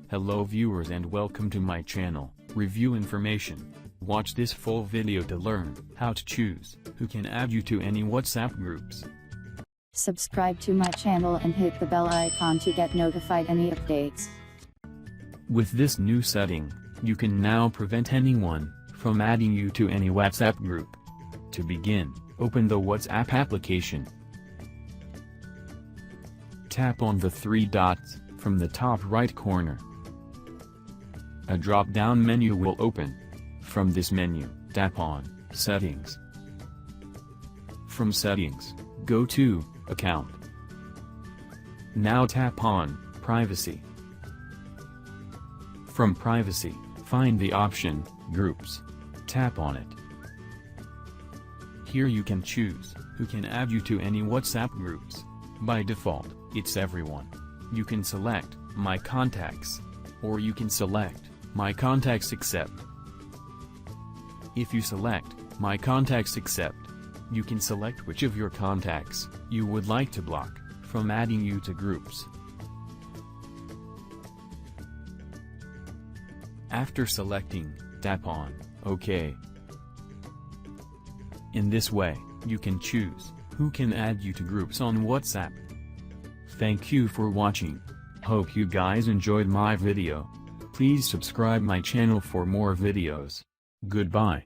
Hello viewers and welcome to my channel, Review Information. Watch this full video to learn how to choose who can add you to any WhatsApp groups. Subscribe to my channel and hit the bell icon to get notified any updates. With this new setting, you can now prevent anyone from adding you to any WhatsApp group. To begin, open the WhatsApp application. Tap on the three dots from the top right corner. A drop-down menu will open. From this menu, tap on Settings. From Settings, go to Account. Now tap on Privacy. From Privacy, find the option Groups. Tap on it. Here you can choose who can add you to any WhatsApp groups. By default, it's everyone. You can select My Contacts, or you can select My Contacts Accept. If you select My Contacts Accept, you can select which of your contacts you would like to block from adding you to groups. After selecting, tap on OK. In this way, you can choose who can add you to groups on WhatsApp. Thank you for watching. Hope you guys enjoyed my video. Please subscribe my channel for more videos. Goodbye.